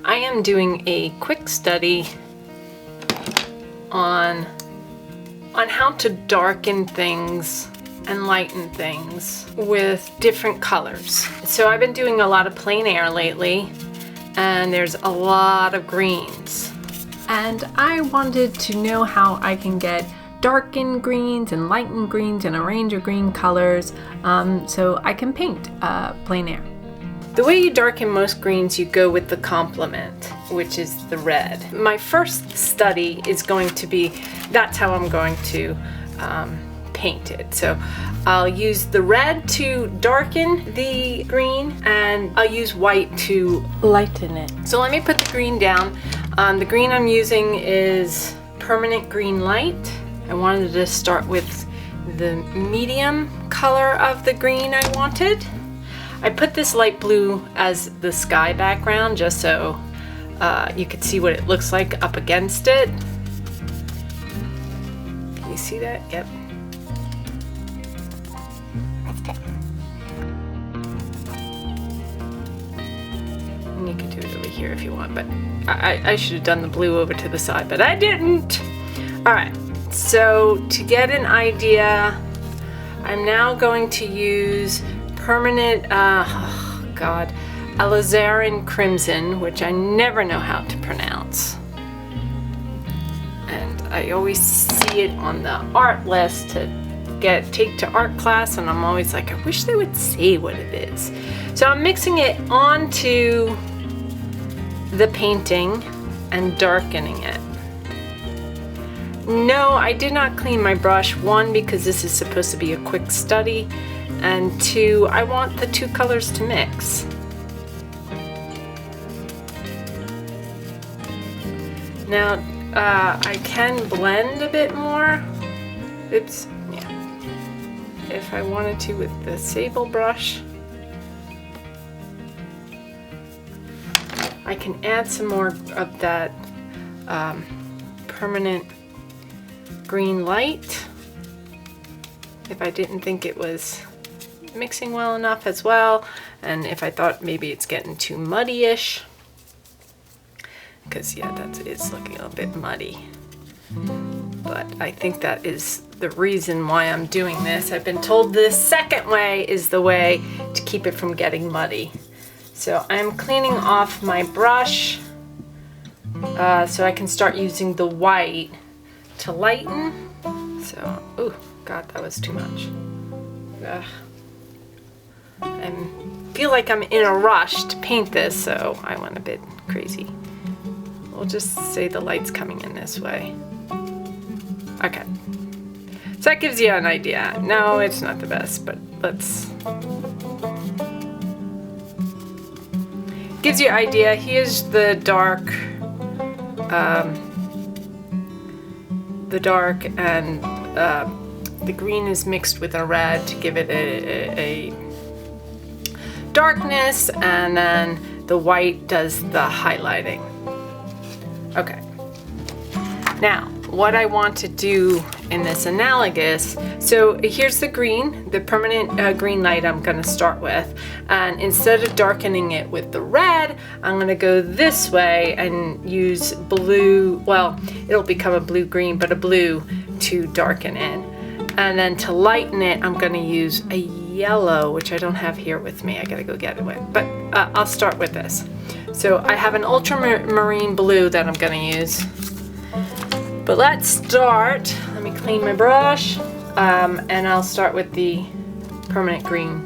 I am doing a quick study on how to darken things and lighten things with different colors. So I've been doing a lot of plein air lately, and there's a lot of greens. And I wanted to know how I can get darken greens and lighten greens and a range of green colors so I can paint plein air. The way you darken most greens, you go with the complement, which is the red. My first study is going to be, that's how I'm going to paint it. So I'll use the red to darken the green, and I'll use white to lighten it. So let me put the green down. The green I'm using is permanent green light. I wanted to start with the medium color of the green I wanted. I put this light blue as the sky background just so you could see what it looks like up against it. Can you see that? Yep. That's good. And you could do it over here if you want, but I should have done the blue over to the side, but I didn't. All right, so to get an idea, I'm now going to use permanent, alizarin crimson, which I never know how to pronounce. And I always see it on the art list to take to art class, and I'm always like, I wish they would say what it is. So I'm mixing it onto the painting and darkening it. No, I did not clean my brush. One, because this is supposed to be a quick study, and two, I want the two colors to mix. Now, I can blend a bit more. Oops, yeah. If I wanted to with the sable brush. I can add some more of that permanent green light if I didn't think it was mixing well enough as well, and if I thought maybe it's getting too muddy-ish, because yeah, it's looking a bit muddy. But I think that is the reason why I'm doing this. I've been told the second way is the way to keep it from getting muddy. So I'm cleaning off my brush so I can start using the white to lighten. So, oh God, that was too much. Ugh. I feel like I'm in a rush to paint this, so I went a bit crazy. We'll just say the light's coming in this way. Okay. So that gives you an idea. No, it's not the best, but gives you an idea. Here's the dark, and the green is mixed with a red to give it a darkness, and then the white does the highlighting. Okay. Now, what I want to do in this analogous, so here's the green, the permanent green light I'm going to start with, and instead of darkening it with the red, I'm going to go this way and use blue. Well, it'll become a blue-green, but a blue to darken it. And then to lighten it, I'm going to use a yellow, which I don't have here with me. I got to go get it with, but I'll start with this. So I have an ultramarine blue that I'm going to use. But let's start. Let me clean my brush, and I'll start with the permanent green.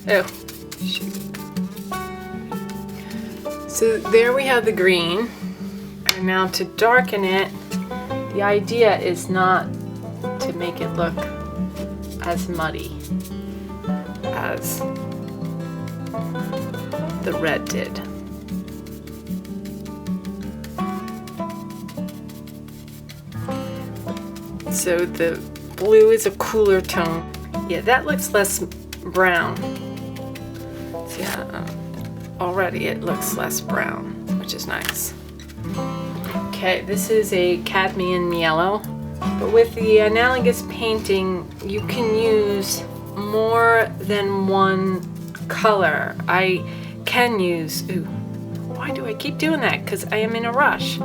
Oh, shoot. So there we have the green. And now to darken it, the idea is not to make it look as muddy as the red did. So the blue is a cooler tone. Yeah, that looks less brown. So yeah, already it looks less brown, which is nice. Okay, this is a cadmium yellow, but with the analogous painting, you can use more than one color, I can use, ooh, why do I keep doing that? Because I am in a rush.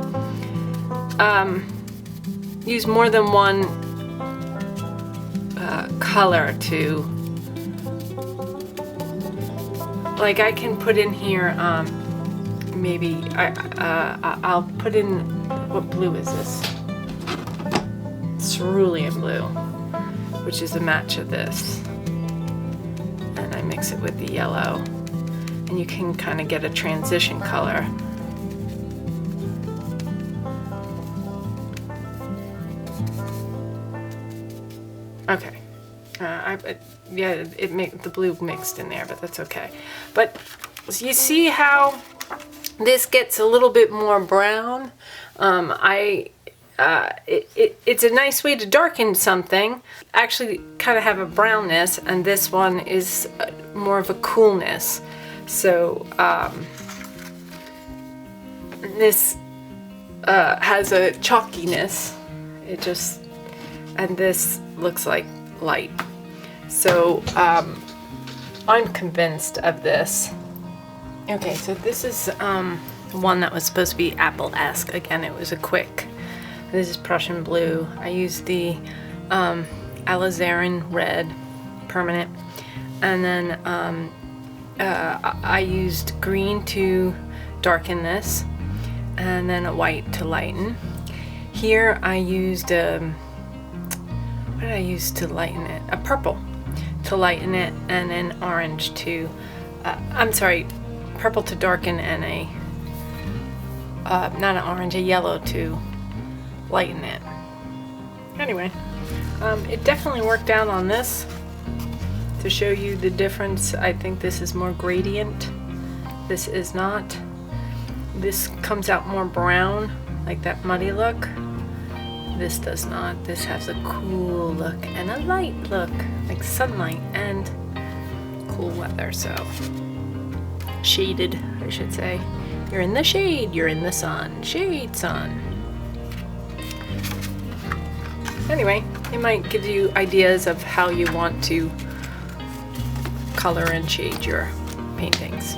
Use more than one color to, like I can put in here, maybe I'll put in, what blue is this? Cerulean blue, which is a match of this. And I mix it with the yellow. And you can kind of get a transition color. Okay. The blue mixed in there, but that's okay. But you see how this gets a little bit more brown? It's a nice way to darken something. Actually kind of have a brownness, and this one is more of a coolness. So this has a chalkiness. And this looks like light. So I'm convinced of this. Okay, so this is one that was supposed to be apple-esque. Again, it was a quick. This is Prussian blue. I used the alizarin red permanent, and then I used green to darken this, and then a white to lighten. Here I used what did I use to lighten it? A purple to lighten it, and an orange to, purple to darken, and a, not an orange, a yellow to lighten it. Anyway, it definitely worked out on this to show you the difference. I think this is more gradient. This is not. This comes out more brown, like that muddy look. This does not. This has a cool look and a light look, like sunlight and cool weather. So shaded, I should say. You're in the shade, you're in the sun. Shade, sun. Anyway, it might give you ideas of how you want to color and shade your paintings.